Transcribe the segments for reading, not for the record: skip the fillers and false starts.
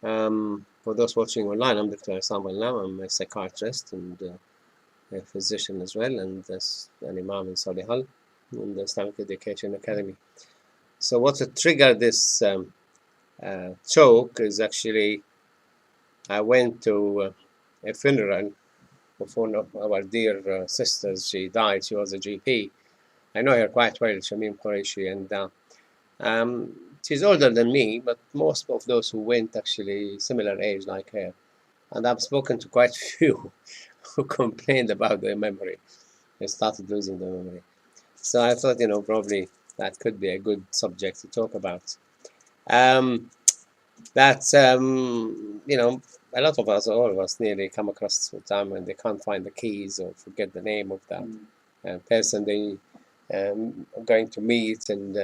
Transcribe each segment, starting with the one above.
For those watching online, I'm Dr. Issam Ghannam. I'm a psychiatrist and a physician as well, and an Imam in Solihull in the Islamic Education Academy. So what triggered this talk is actually I went to a funeral of one of our dear sisters. She died. She was a GP. I know her quite well, Shamim Qureshi, and she's older than me, but most of those who went actually similar age like her. And I've spoken to quite a few who complained about their memory. They started losing their memory. So I thought, probably that could be a good subject to talk about. A lot of us, all of us, nearly come across a time when they can't find the keys or forget the name of that person they are going to meet, and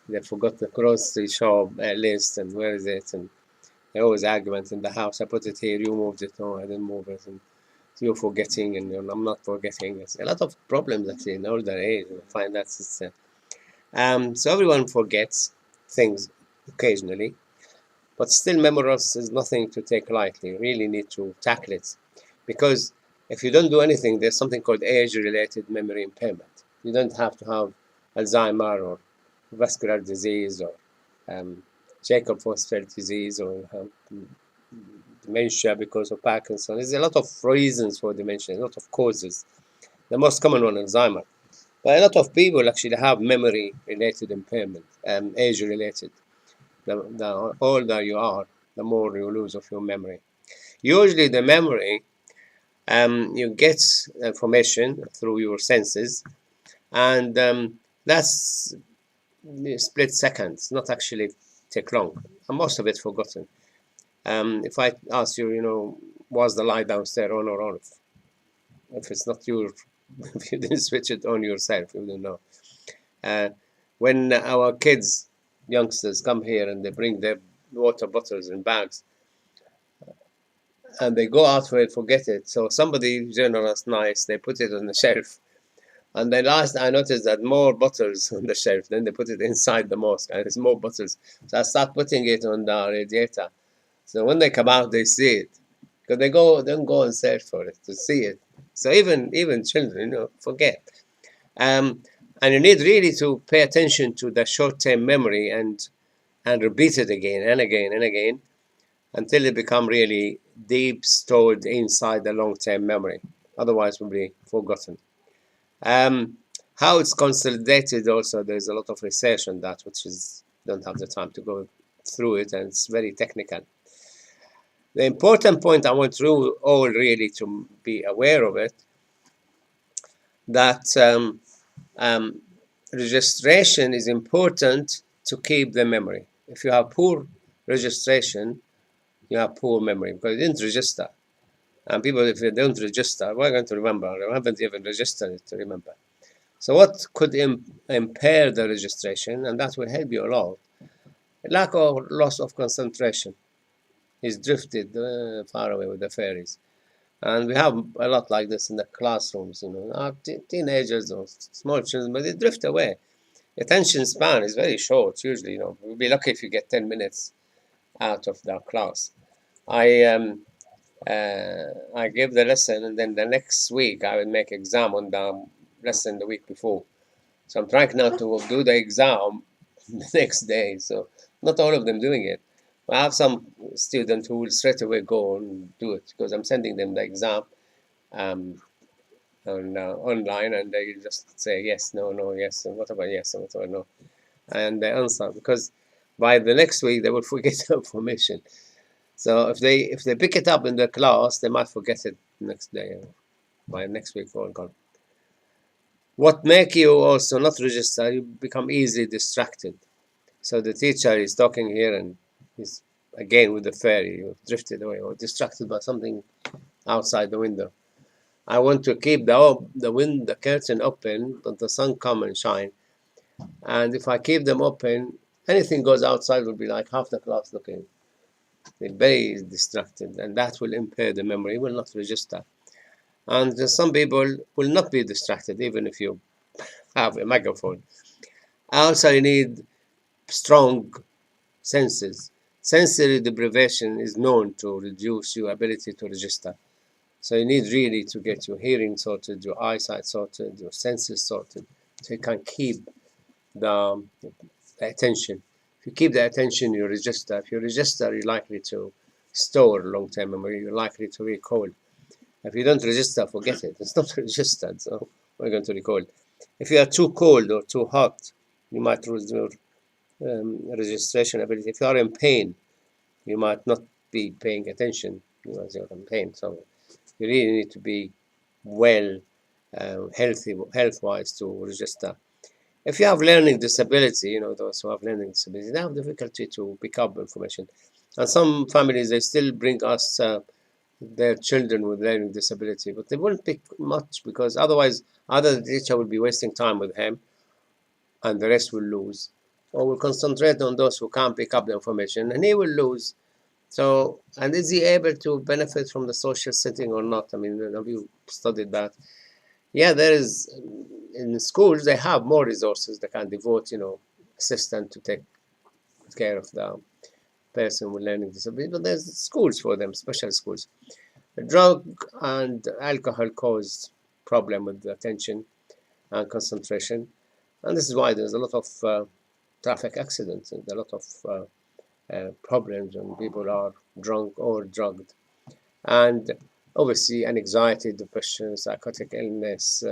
they forgot the grocery shop list and where is it, and there always arguments in the house. I put it here, you moved it, no, I didn't move it, and you're forgetting, and I'm not forgetting. There's a lot of problems actually in older age. I find that it's, so everyone forgets things occasionally, but still memory loss is nothing to take lightly. You really need to tackle it, because if you don't do anything, there's something called age-related memory impairment. You don't have to have Alzheimer or vascular disease or Jacob-Foster disease or dementia because of Parkinson. There's a lot of reasons for dementia, a lot of causes. The most common one is Alzheimer. But a lot of people actually have memory-related impairment, age-related. The older you are, the more you lose of your memory. Usually the memory, you get information through your senses, and that's split seconds, not actually take long, and most of it forgotten. If I ask you, was the light downstairs on or off? If it's not your, if you didn't switch it on yourself, you don't know. When our kids, youngsters, come here and they bring their water bottles and bags, and they go out for it, forget it. So somebody generous, nice, they put it on the shelf. And then last I noticed that more bottles on the shelf. Then they put it inside the mosque, and there's more bottles. So I start putting it on the radiator. So when they come out, they see it, because they don't go and search for it to see it. So even children, forget. And you need really to pay attention to the short-term memory and repeat it again and again and again until it become really deep stored inside the long-term memory. Otherwise, it will be forgotten. How it's consolidated also, there's a lot of research on that, which is don't have the time to go through it, and it's very technical. The important point I want you all really to be aware of it, that registration is important to keep the memory. If you have poor registration, you have poor memory, because you didn't register. And people, if you don't register, we're going to remember. I haven't even registered it to remember. So what could impair the registration, and that will help you a lot? Lack or loss of concentration. He's drifted far away with the fairies. And we have a lot like this in the classrooms, teenagers or small children, but they drift away. Attention span is very short, usually, You'll be lucky if you get 10 minutes out of the class. I give the lesson, and then the next week I will make exam on the lesson the week before. So I'm trying now to do the exam the next day. So not all of them doing it. I have some students who will straight away go and do it, because I'm sending them the exam online, and they just say yes, no, no, yes, and what about yes, and what about no, and they answer, because by the next week they will forget the information. So if they pick it up in the class, they might forget it next day. By next week, all gone. What make you also not register? You become easily distracted. So the teacher is talking here, and he's again with the fairy. You drifted away or distracted by something outside the window. I want to keep the curtain open, but the sun come and shine. And if I keep them open, anything goes outside will be like half the class looking. They're very distracted, and that will impair the memory, will not register. And some people will not be distracted, even if you have a megaphone. Also, you need strong senses. sensory deprivation is known to reduce your ability to register. So you need really to get your hearing sorted, your eyesight sorted, your senses sorted, so you can keep the attention. If you keep the attention, you register. If you register, you're likely to store long-term memory. You're likely to recall. If you don't register, forget it. It's not registered, so we're going to recall. If you are too cold or too hot, you might lose your registration ability. If you are in pain, you might not be paying attention as you're in pain. So you really need to be well, health-wise to register. If you have learning disability, those who have learning disability, they have difficulty to pick up information. And some families, they still bring us their children with learning disability, but they won't pick much because otherwise either the teacher will be wasting time with him and the rest will lose, or will concentrate on those who can't pick up the information and he will lose. So, and is he able to benefit from the social setting or not? I mean, have you studied that? Yeah, there is, in schools, they have more resources. They can devote, assistant to take care of the person with learning disability, but there's schools for them, special schools. Drug and alcohol cause problem with attention and concentration, and this is why there's a lot of traffic accidents and a lot of problems when people are drunk or drugged. And obviously, anxiety, depression, psychotic illness,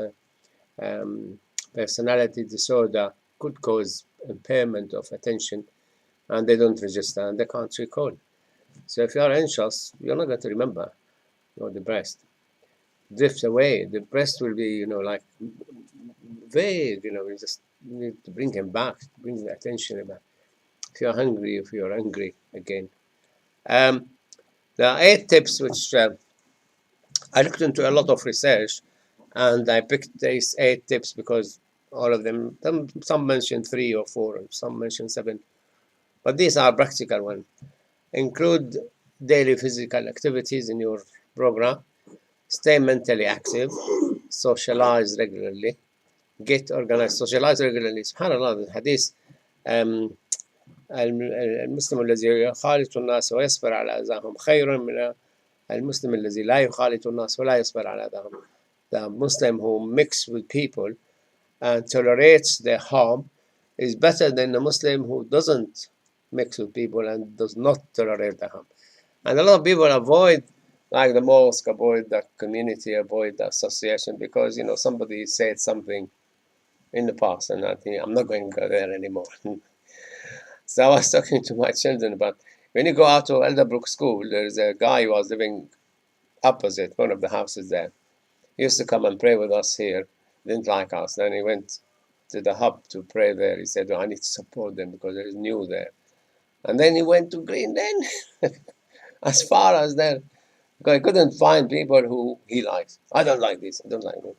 personality disorder could cause impairment of attention, and they don't register and they can't recall. So if you are anxious, you're not going to remember. You're depressed. Drift away. The breast will be, like vague. You just need to bring him back, bring the attention back. If you're hungry, if you're angry, again. There are 8 tips which I looked into a lot of research, and I picked these 8 tips because all of them, some mention 3 or 4, and some mention 7. But these are practical ones. Include daily physical activities in your program. Stay mentally active. Socialize regularly. Get organized. Socialize regularly. SubhanAllah, the hadith. المسلم الذي يخالط الناس ويصبر على أذاهم خير من المسلم الذي لا يخالط الناس ولا يصبر على أذاهم. The Muslim who mixes with people and tolerates their harm is better than the Muslim who doesn't mix with people and does not tolerate the harm. And a lot of people avoid, like the mosque, avoid the community, avoid the association because, somebody said something in the past and I think I'm not going to go there anymore. So I was talking to my children about when you go out to Elderbrook School, there's a guy who was living opposite one of the houses there. He used to come and pray with us here, didn't like us. Then he went to the hub to pray there. He said, I need to support them because there is new there. And then he went to Green Lane, as far as there, because he couldn't find people who he likes. I don't like this, I don't like this.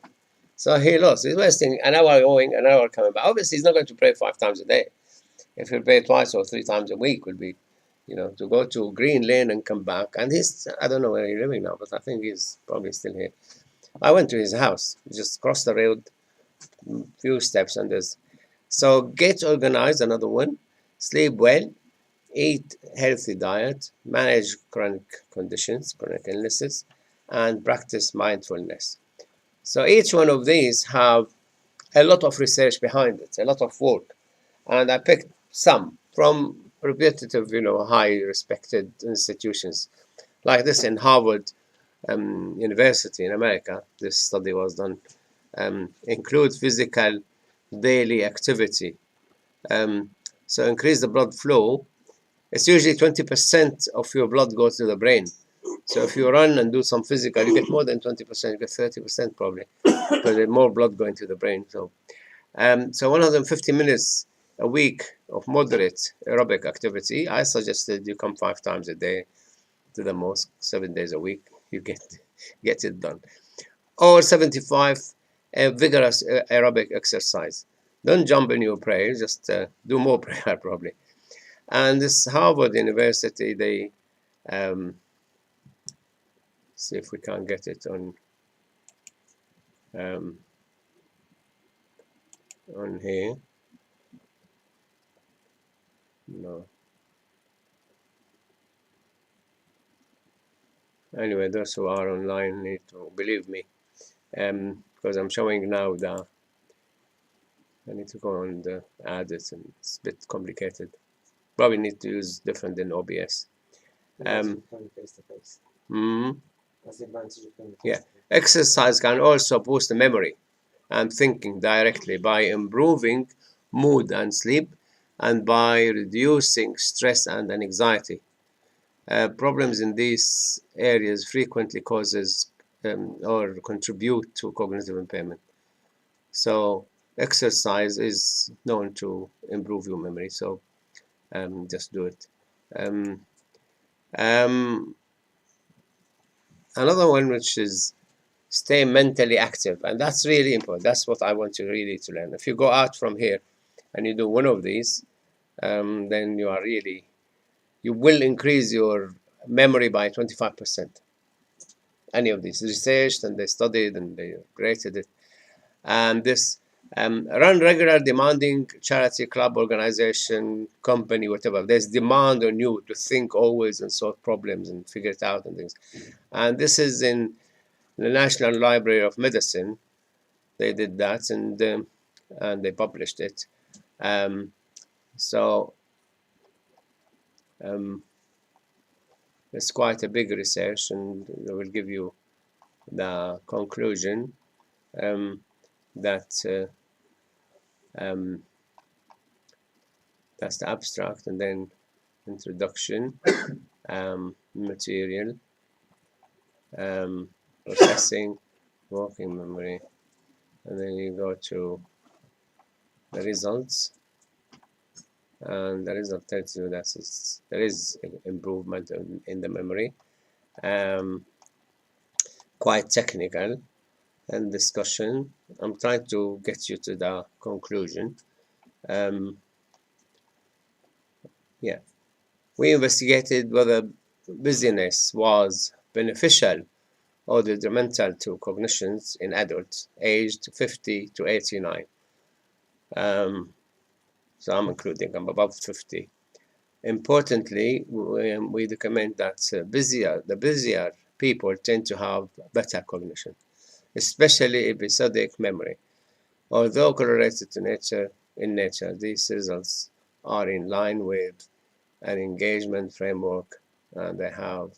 So he lost. He's wasting an hour going, an hour coming back. Obviously, he's not going to pray 5 times a day. If he'll pray twice or 3 times a week, would be, to go to Green Lane and come back. And I don't know where he's living now, but I think he's probably still here. I went to his house, just crossed the road, few steps, and there's. So get organized, another one. Sleep well, eat healthy diet, manage chronic conditions, chronic illnesses, and practice mindfulness. So each one of these have a lot of research behind it, a lot of work. And I picked some from reputative, high respected institutions. Like this in Harvard University in America, this study was done. Include physical daily activity. So increase the blood flow. It's usually 20% of your blood goes to the brain. So if you run and do some physical, you get more than 20%, you get 30% probably, because there's more blood going to the brain. So 150 minutes a week of moderate aerobic activity. I suggested you come 5 times a day to the mosque, 7 days a week. You get it done. Or 75 vigorous aerobic exercise. Don't jump in your prayer, just do more prayer probably. And this Harvard University, they see if we can get it on here. No. Anyway, those who are online need to believe me, because I'm showing now the. I need to go and add it, and it's a bit complicated. Probably need to use different than OBS. Face-to-face. That's the advantage of going Yeah, exercise can also boost the memory and thinking directly by improving mood and sleep, and by reducing stress and anxiety. Problems in these areas frequently causes or contribute to cognitive impairment. So exercise is known to improve your memory. So just do it. Another one, which is stay mentally active, and that's really important. That's what I want you really to learn. If you go out from here and you do one of these, then you will increase your memory by 25%. Any of these researched, and they studied and they rated it. And this run regular, demanding charity, club, organization, company, whatever. There's demand on you to think always and solve problems and figure it out and things. And this is in the National Library of Medicine. They did that, and they published it. So it's quite a big research, and I will give you the conclusion that that's the abstract, and then introduction, material, processing, working memory, and then you go to the results, and the result tells you that there is improvement in the memory. Quite technical and discussion. I'm trying to get you to the conclusion. Yeah, we investigated whether busyness was beneficial or detrimental to cognitions in adults aged 50 to 89. So I'm including, I'm above 50. Importantly, we recommend that the busier people tend to have better cognition, especially episodic memory. Although correlated to nature, these results are in line with an engagement framework, and they have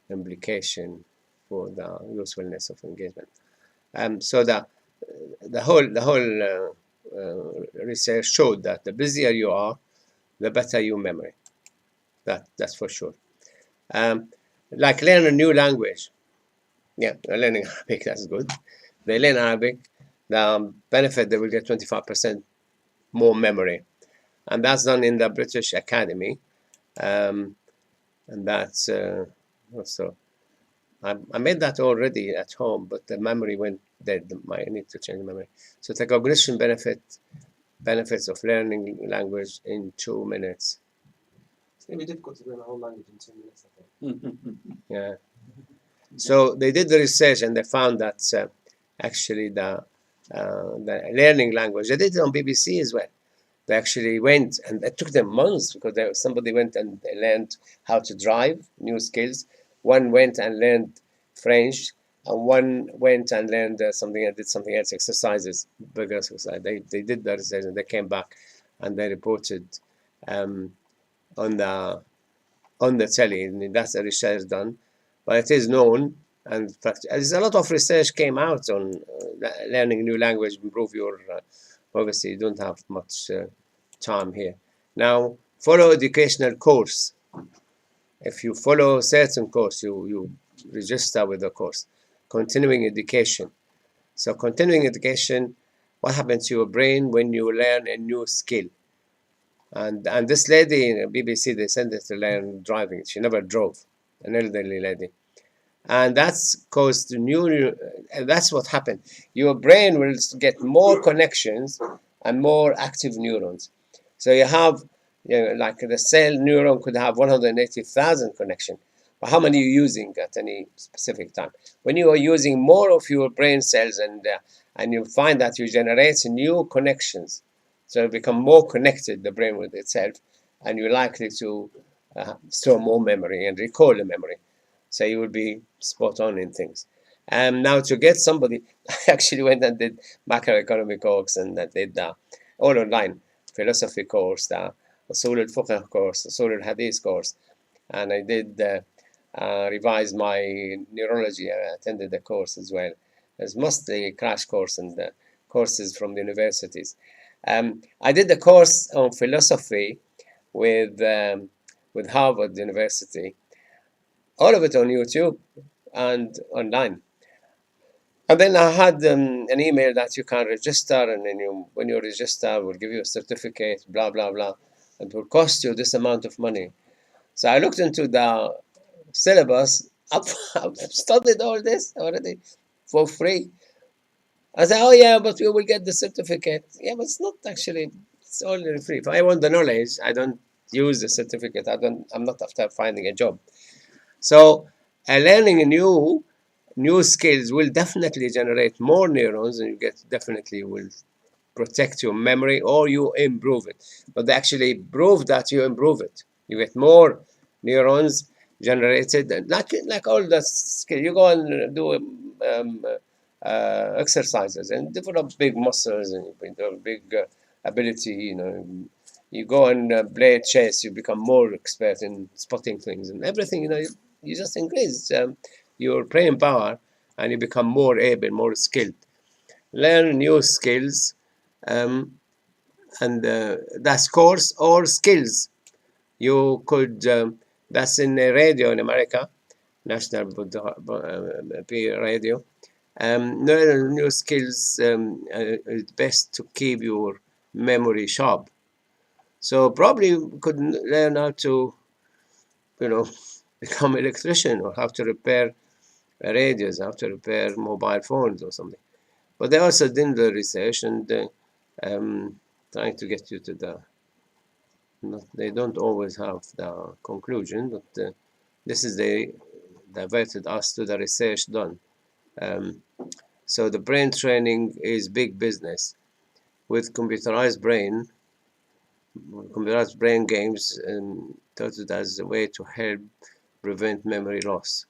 implication for the usefulness of engagement. So the whole research showed that the busier you are, the better your memory. That's for sure. Like learn a new language. Yeah, learning Arabic, that's good. They learn Arabic, the benefit, they will get 25% more memory. And that's done in the British Academy. And that's also, I made that already at home, but the memory went dead. I need to change the memory. So the cognition benefits of learning language in 2 minutes. It's going to be difficult to learn a whole language in 2 minutes, I think. Yeah. So they did the research, and they found that actually the learning language, they did it on BBC as well. They actually went, and it took them months, because somebody went and they learned how to drive, new skills. One went and learned French, and one went and learned something and did something else, exercises, bigger exercise. They did the research, and they came back and they reported on the telly, and that's a research done. But it is known, and there's a lot of research came out on learning a new language, improve your. Obviously, you don't have much time here. Now, follow educational course. If you follow a certain course, you register with the course. Continuing education. So continuing education, what happens to your brain when you learn a new skill? And this lady in BBC, they sent her to learn driving. She never drove, an elderly lady. And that's caused that's what happened. Your brain will get more connections and more active neurons. So you have, like the cell neuron could have 180,000 connections. But how many are you using at any specific time? When you are using more of your brain cells, and you find that you generate new connections, so you become more connected, the brain with itself, and you're likely to store more memory and recall the memory. So you will be spot on in things. Now to get somebody, I actually went and did macroeconomic course and did all online philosophy course, the usul al-fiqh course, usul al-hadith course, and I did revise my neurology. I attended the course as well. It's mostly crash course and courses from the universities. I did the course on philosophy with Harvard University, all of it on YouTube and online. And then I had an email that you can register, and then when you register, we'll give you a certificate, blah, blah, blah. It will cost you this amount of money. So I looked into the syllabus. I've studied all this already for free. I said, oh yeah, but you will get the certificate. Yeah, but it's not actually, it's only free. If I want the knowledge, I don't use the certificate. I'm not after finding a job. So learning new skills will definitely generate more neurons, and you definitely will protect your memory or you improve it. But they actually prove that you improve it. You get more neurons generated, and like all the skill. You go and do exercises and develop big muscles and develop big ability. You go and play chess, you become more expert in spotting things and everything. You just increase your brain power, and you become more able, more skilled. Learn new skills, and that's course or skills. You could, that's in radio in America, National Radio. Learn new skills is best to keep your memory sharp. So probably you could learn how to, become an electrician, or how to repair radios, how to repair mobile phones or something. But they also did the research and trying to get you to they don't always have the conclusion, but this is they diverted us to the research done. So the brain training is big business with computerized brain games, and touted as a way to help prevent memory loss.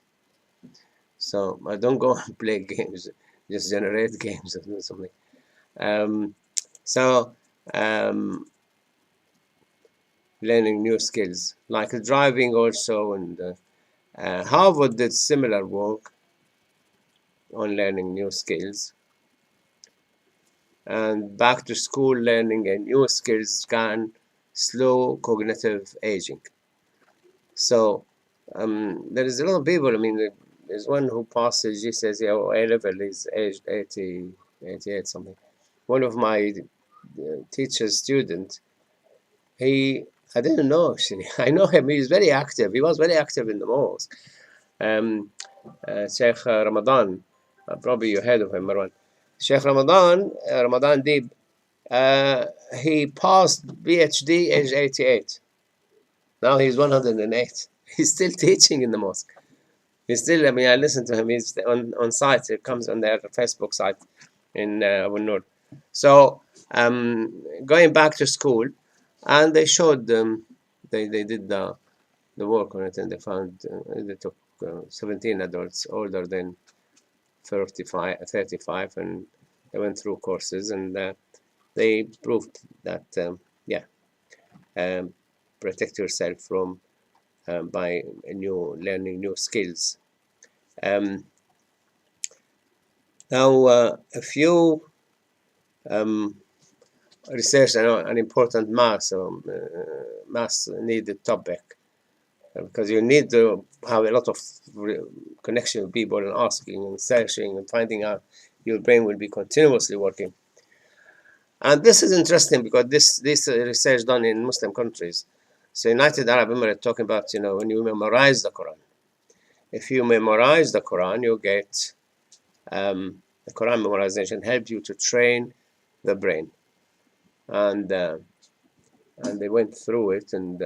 So I don't go and play games, just generate games or something. So learning new skills like driving also, and Harvard did similar work on learning new skills. And back to school learning and new skills can slow cognitive aging. So there is a lot of people. I mean, there's one who passes GCSE or A level is aged 80, 88 something. One of my teacher's student, I didn't know actually. I know him. He's very active. He was very active in the mosque. Sheikh Ramadan, probably you heard of him, Marwan. Sheikh Ramadan, Ramadan Deeb, he passed PhD age 88. Now he's 108. He's still teaching in the mosque. He's still, I mean, I listen to him. He's on site. It comes on their Facebook site in Abu Nur. So going back to school, and they showed them, they did the work on it, and they found they took 17 adults older than 35, and they went through courses, and they proved that protect yourself from by learning new skills. Now, a few research an important mass needed topic, because you need to have a lot of connection with people and asking and searching and finding out. Your brain will be continuously working. And this is interesting because this research done in Muslim countries. So United Arab Emirates talking about, when you memorize the Quran. If you memorize the Quran, you get the Quran memorization helps you to train the brain. And they went through it, and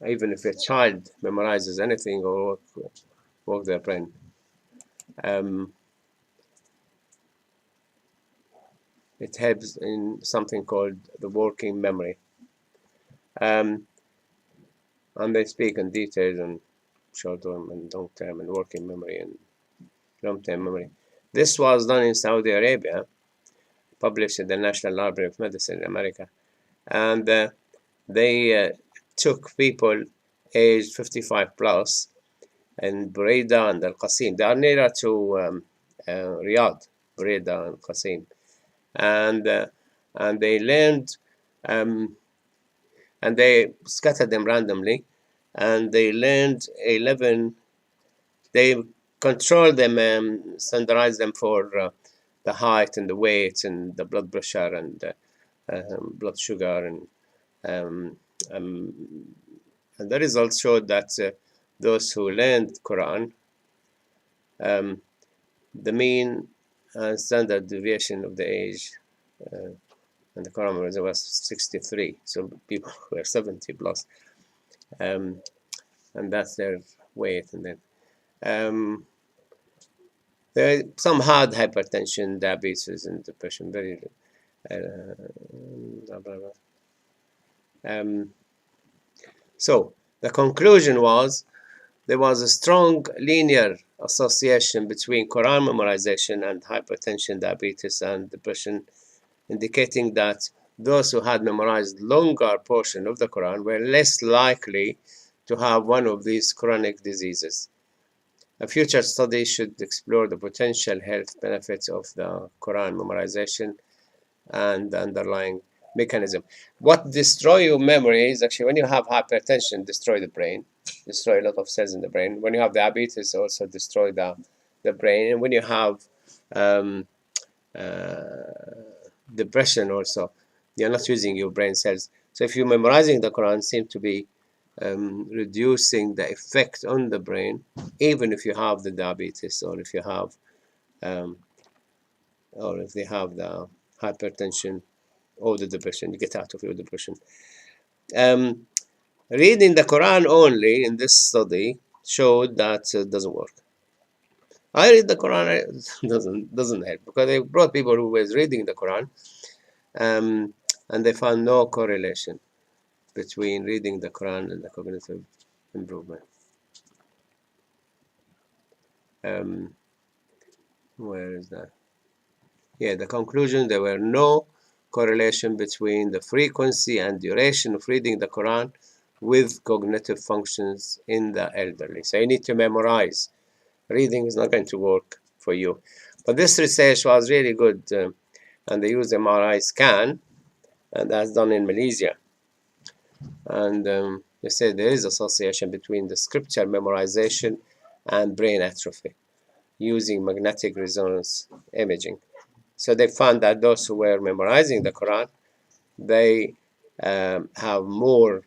even if a child memorizes anything or work their brain, it helps in something called the working memory. And they speak in detail and short-term and long-term and working memory and long-term memory. This was done in Saudi Arabia, published in the National Library of Medicine in America. And they took people aged 55 plus in Buraidah and Al-Qasim. They are nearer to Riyadh, Buraidah and Qasim. And they learned, and they scattered them randomly, and they learned 11, they controlled them, standardized them for the height and the weight and the blood pressure and blood sugar, and the results showed that those who learned Quran, the mean standard deviation of the age and the Quran was 63, so people were 70 plus, and that's their weight. And then some had hypertension, diabetes, and depression. Very so the conclusion was there was a strong linear association between Quran memorization and hypertension, diabetes, and depression, indicating that those who had memorized longer portion of the Quran were less likely to have one of these chronic diseases. A future study should explore the potential health benefits of the Quran memorization and the underlying mechanism. What destroys your memory is actually when you have hypertension, destroy the brain, destroy a lot of cells in the brain. When you have diabetes, also destroy the brain. And when you have depression also, you're not using your brain cells. So if you're memorizing the Quran, seem to be reducing the effect on the brain, even if you have the diabetes or if you have or if they have the hypertension or the depression, you get out of your depression. Reading the Quran only in this study showed that it doesn't work. I read the Quran, it doesn't help, because they brought people who was reading the Quran, and they found no correlation between reading the Quran and the cognitive improvement. Where is that? Yeah, the conclusion, there were no correlation between the frequency and duration of reading the Quran with cognitive functions in the elderly. So you need to memorize. Reading is not going to work for you. But this research was really good, and they used MRI scan, and that's done in Malaysia. And they said there is association between the scripture memorization and brain atrophy using magnetic resonance imaging. So they found that those who were memorizing the Quran, they have more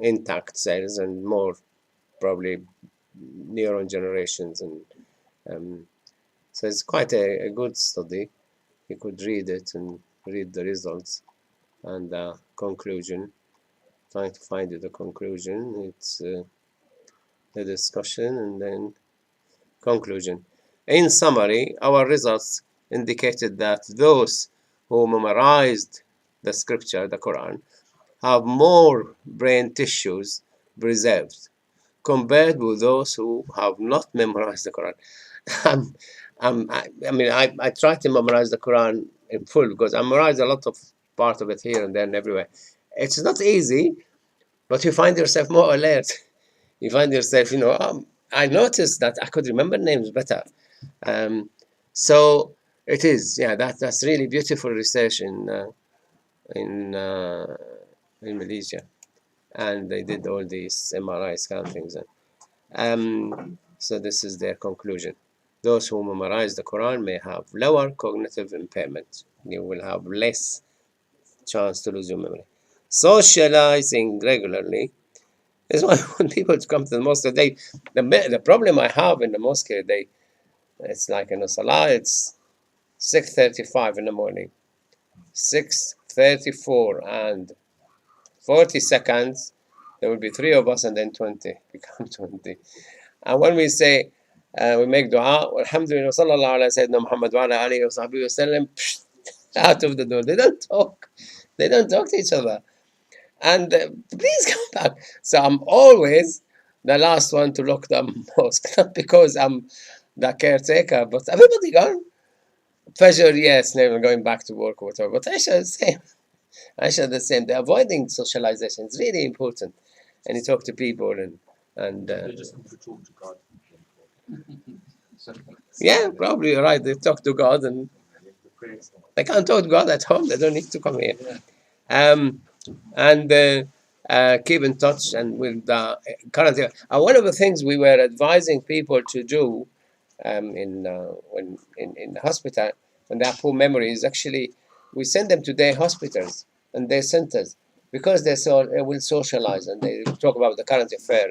intact cells and more probably neuron generations, and so it's quite a good study. You could read it and read the results and the conclusion. Trying to find the conclusion. It's the discussion and then conclusion. In summary, our results indicated that those who memorized the scripture, the Quran, have more brain tissues preserved compared with those who have not memorized the Quran. I try to memorize the Quran in full because I memorize a lot of part of it here and there and everywhere. It's not easy, but you find yourself more alert. You find yourself, I noticed that I could remember names better. So it is, yeah, that's really beautiful research in Malaysia, and they did all these MRI scan things. So this is their conclusion. Those who memorize the Quran may have lower cognitive impairment. You will have less chance to lose your memory. Socializing regularly is why when people come to the mosque, the problem I have in the mosque, it's like in a salah, it's 6:35 in the morning, 6:34 and 40 seconds. There will be 3 of us, and then 20 become 20. And when we say, we make dua, alhamdulillah, sallallahu ala sayyidina Muhammad wa ala alihi wa sahbihi wa sallam, out of the door. They don't talk. They don't talk to each other. And please come back. So I'm always the last one to lock the mosque, not because I'm the caretaker, but everybody gone. Fajr, yes, never going back to work or whatever. But Aisha the same. Aisha the same. The avoiding socialization is really important, and you talk to people and They just have to talk to God. yeah, probably you're right. They talk to God, and they can't talk to God at home. They don't need to come here. And keep in touch and with the current. One of the things we were advising people to do in the hospital when they have poor memory is actually we send them to their hospitals and their centers because they will socialize and they talk about the current affair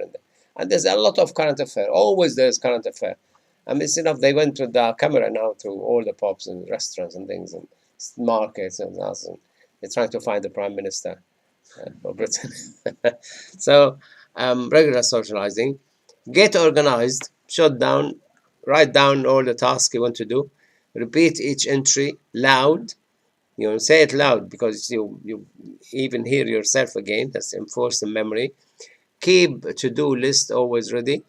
and there's a lot of current affair. Always there's current affair. And it's enough they went to the camera now to all the pubs and restaurants and things and markets and us and they're trying to find the prime minister for Britain. So regular socializing, get organized, shut down, write down all the tasks you want to do, repeat each entry loud. You know, say it loud because you even hear yourself again. That's enforced in memory. Keep a to-do list always ready,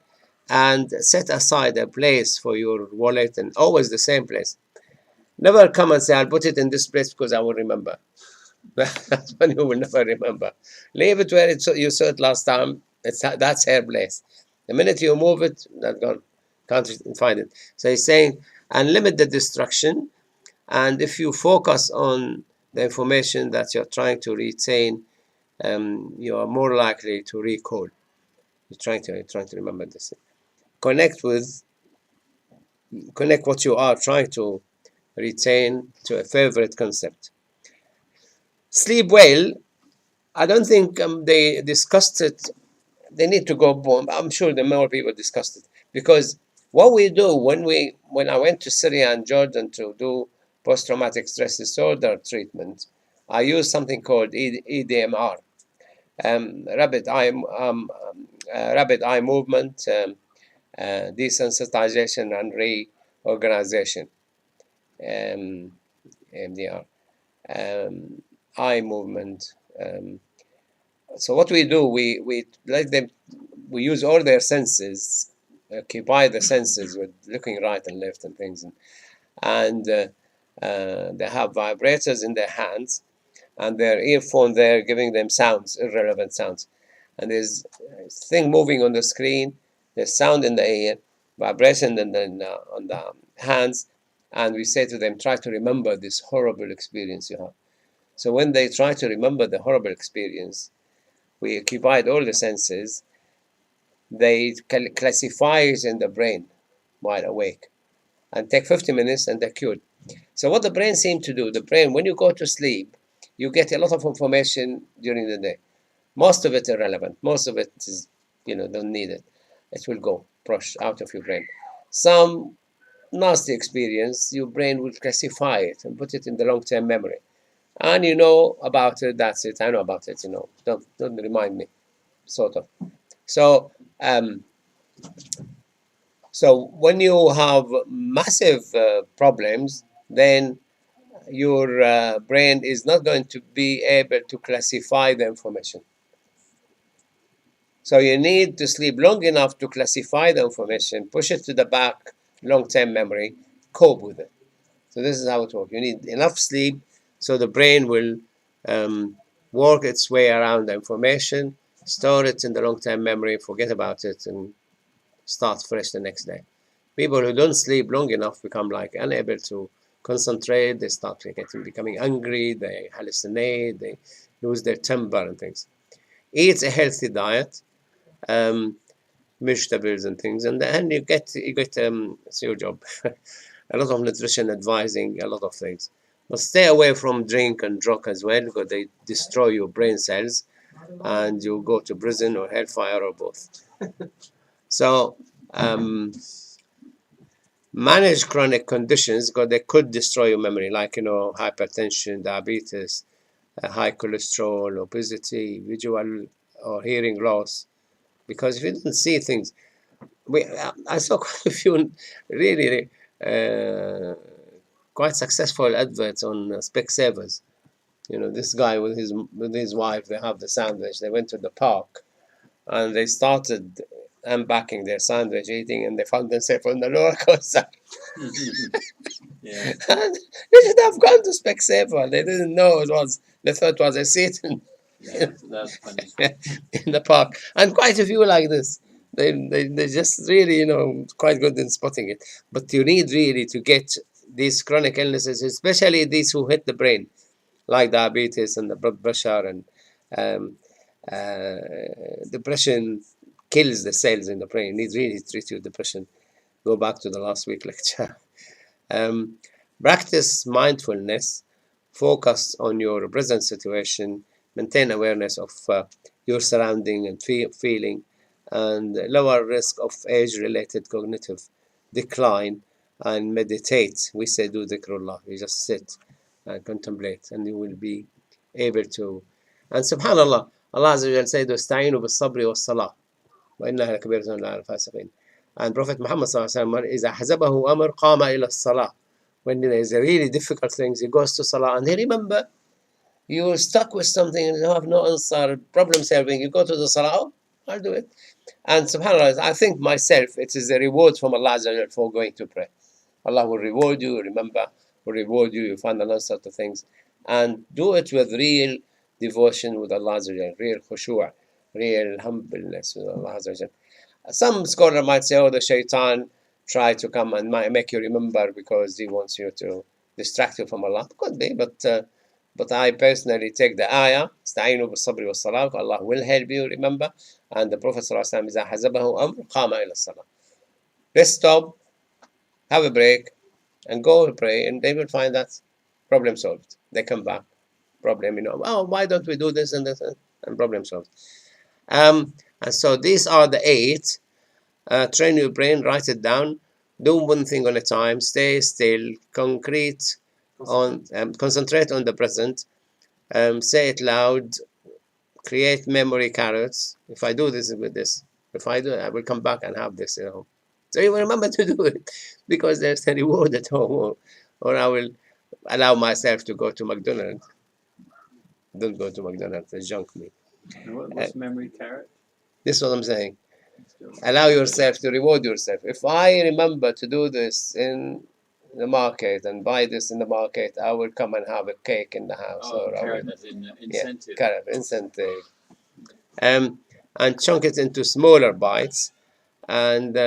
and set aside a place for your wallet, and always the same place. Never come and say, I'll put it in this place because I will remember. That's when you will never remember. Leave it where you saw it last time. That's her place. The minute you move it, that's gone. Can't find it. So he's saying, and limit the distraction. And if you focus on the information that you're trying to retain, you are more likely to recall. You're trying to remember this. Connect what you are trying to retain to a favorite concept. Sleep well. I don't think they discussed it. They need to go. I'm sure the more people discussed it because what we do when I went to Syria and Jordan to do post-traumatic stress disorder treatment, I used something called EDMR, rapid eye movement, desensitization and reorganization, MDR, eye movement. So what we do, we let them, we use all their senses, occupy the senses with looking right and left and things, and they have vibrators in their hands, and their earphone there giving them sounds, irrelevant sounds, and there's a thing moving on the screen, there's sound in the ear, vibration on the hands, and we say to them, try to remember this horrible experience you have. So when they try to remember the horrible experience, we occupied all the senses, they classify it in the brain while awake and take 50 minutes and they're cured. So what the brain seems to do, the brain, when you go to sleep, you get a lot of information during the day. Most of it irrelevant. Most of it is, don't need it. It will go, brush out of your brain. Some nasty experience, your brain will classify it and put it in the long-term memory. And you know about it, that's it. I know about it, Don't remind me, sort of. So, so when you have massive problems, then your brain is not going to be able to classify the information. So you need to sleep long enough to classify the information, push it to the back, long-term memory, cope with it. So this is how it works. You need enough sleep so the brain will work its way around the information, store it in the long-term memory, forget about it, and start fresh the next day. People who don't sleep long enough become unable to concentrate. They start becoming angry. They hallucinate. They lose their temper and things. Eat a healthy diet, vegetables and things, and then you get it's your job. A lot of nutrition advising, a lot of things. But stay away from drink and drug as well because they destroy your brain cells and you go to prison or hellfire or both. So manage chronic conditions because they could destroy your memory, like hypertension, diabetes, high cholesterol, obesity, visual or hearing loss. Because if you don't see things, I saw quite a few really quite successful adverts on Specsavers. This guy with his wife, they have the sandwich. They went to the park and they started unpacking their sandwich, eating, and they found themselves on the roller coaster. Yeah. And they should have gone to Specsavers. They didn't know it was. They thought it was a seat Yeah, that's funny. in the park, and quite a few like this. They just really, quite good in spotting it. But you need really to get these chronic illnesses, especially these who hit the brain, like diabetes and the blood pressure and um, depression kills the cells in the brain. You need really to treat your depression. Go back to the last week lecture. Um, Practice mindfulness, focus on your present situation, maintain awareness of your surrounding and feeling, and lower risk of age-related cognitive decline, and meditate. We say do dhikrullah. You just sit and contemplate, and you will be able to. And subhanallah, Allah Azza wa Jal said, "Wasta'inu bis-sabri was-salah, wa innaha lakabiratun illa al-fasiqin." And Prophet Muhammad إذا حزبه أمر قام إلى الصلاة. When there is a really difficult things, he goes to Salah, and he remember you're stuck with something and you have no answer, problem solving. You go to the Salah, oh, I'll do it. And subhanAllah, I think myself, it is a reward from Allah for going to pray. Allah will reward you, remember, will reward you, you find an answer to things. And do it with real devotion with Allah, real khushu', real humbleness with Allah. Some scholar might say, oh, the shaitan try to come and make you remember because he wants you to distract you from Allah. Could be, but I personally take the ayah, استعينوا بالصبر والصلاة, Allah will help you remember. And the Prophet ﷺ إذا حزبه أمر قام إلى الصلاة. Let's stop, have a break, and go pray, and they will find that problem solved. They come back, problem, oh, why don't we do this and this, and problem solved. And so these are the 8. Train your brain, write it down, do one thing on a time, stay still, concentrate on the present, say it loud, create memory carrots. If I do this with this, if I do it, I will come back and have this, So you will remember to do it because there's a reward at home, or I will allow myself to go to McDonald's. Don't go to McDonald's, it's junk meat. What's memory carrot? This is what I'm saying. Allow yourself to reward yourself. If I remember to do this in the market and buy this in the market, I will come and have a cake in the house. Oh, carrot as in incentive. Yeah, carrot, incentive. And chunk it into smaller bites and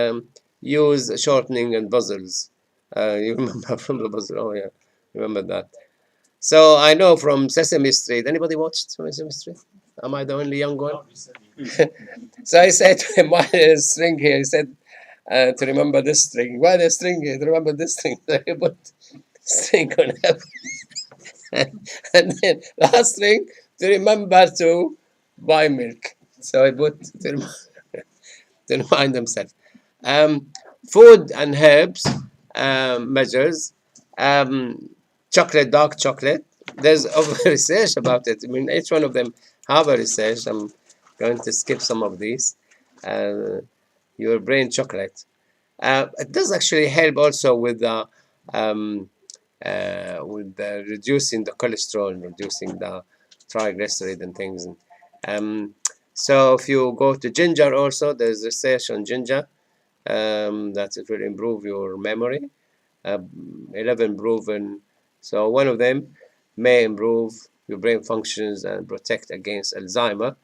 use shortening and puzzles. You remember from the puzzle? Oh, yeah, remember that. So I know from Sesame Street. Anybody watched Sesame Street? Am I the only young one? So I said to him, why there's a string here? He said, to remember this string. Why there's a string here? To remember this string. So he put string on everything. And then last string, to remember to buy milk. So I put to remind himself. Food and herbs measures. Chocolate, dark chocolate. There's research about it. I mean, each one of them have a research. I'm going to skip some of these. Your brain chocolate. It does actually help also with reducing the cholesterol, reducing the triglyceride and things. So if you go to ginger also, there's research on ginger that it will improve your memory. 11 proven. So one of them may improve your brain functions and protect against Alzheimer.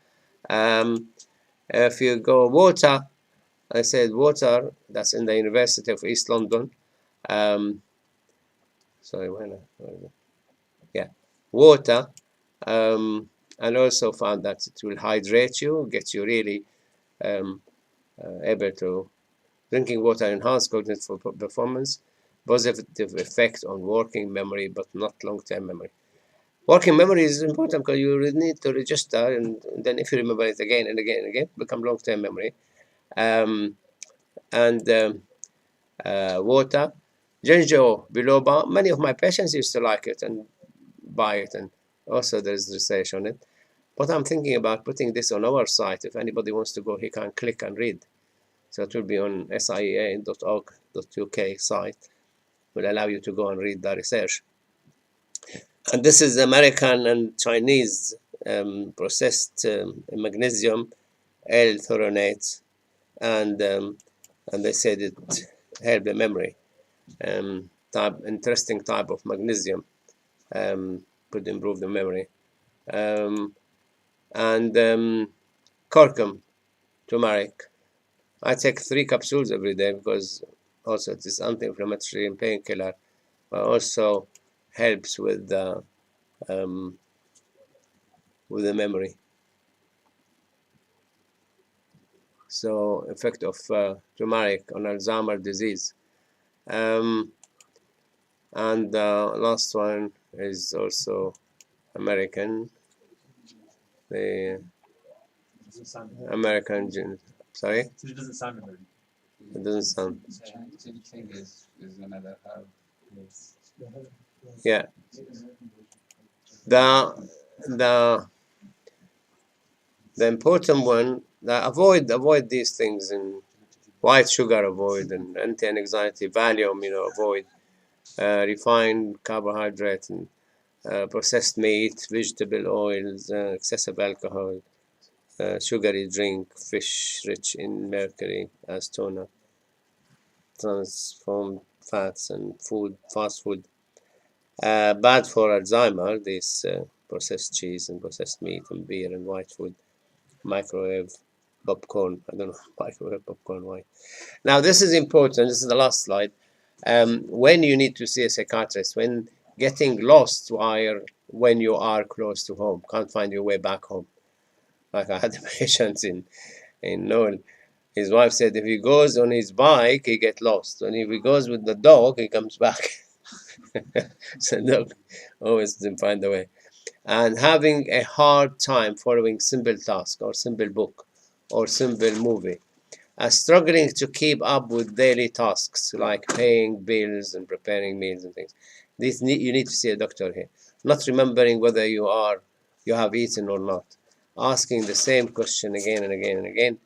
If you go water, I said water, that's in the University of East London. Water. And also found that it will hydrate you, get you really able to. Drinking water enhance cognitive performance, positive effect on working memory, but not long-term memory. Working memory is important because you need to register, and then if you remember it again and again and again, become long-term memory. Water, ginger biloba. Many of my patients used to like it and buy it, and also there's research on it. But I'm thinking about putting this on our site. If anybody wants to go, he can click and read. So it will be on siea.org.uk site. Will allow you to go and read the research. And this is American and Chinese processed magnesium L-threonate and they said it helped the memory. Interesting type of magnesium could improve the memory. And curcum, turmeric. I take 3 capsules every day because also it is anti-inflammatory and painkiller, but also helps with the memory. So effect of turmeric on Alzheimer's disease. And the last one is also American. The American gin. Sorry? It doesn't sound American. It doesn't sound. Ching is another herb. Yeah. The important one, avoid these things, and white sugar avoid, and anti-anxiety, Valium, avoid, refined carbohydrate, and processed meat, vegetable oils, excessive alcohol, sugary drink, fish rich in mercury as toner, transformed fats, and fast food. Bad for Alzheimer, this processed cheese and processed meat and beer and white food, microwave popcorn. I don't know, microwave popcorn, why? Now, this is important. This is the last slide. When you need to see a psychiatrist, when getting lost when you are close to home, can't find your way back home. Like I had a patient in Noel. His wife said if he goes on his bike, he gets lost. And if he goes with the dog, he comes back. So dog always didn't find the way. And having a hard time following simple task or simple book or simple movie. Struggling to keep up with daily tasks like paying bills and preparing meals and things. You need to see a doctor here. Not remembering whether you have eaten or not. Asking the same question again and again and again,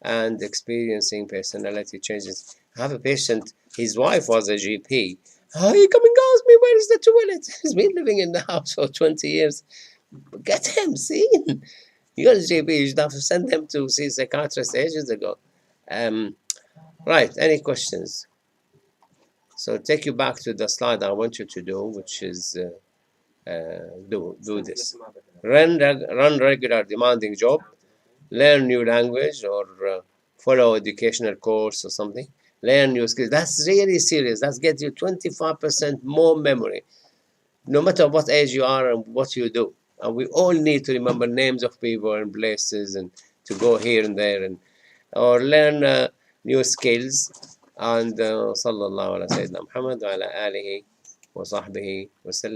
and experiencing personality changes. I have a patient, his wife was a GP. Oh, he come and ask me, where is the toilet? He's been living in the house for 20 years. Get him seen. You're a GP, you should have sent him to see a psychiatrist ages ago. Right, any questions? So take you back to the slide I want you to do, which is do this. Run regular demanding job, learn new language, or follow educational course or something. Learn new skills. That's really serious. That's get you 25% more memory, no matter what age you are and what you do. And we all need to remember names of people and places and to go here and there, and or learn new skills. And صلى الله على سيدنا محمد وعلى آله وصحبه وسلم.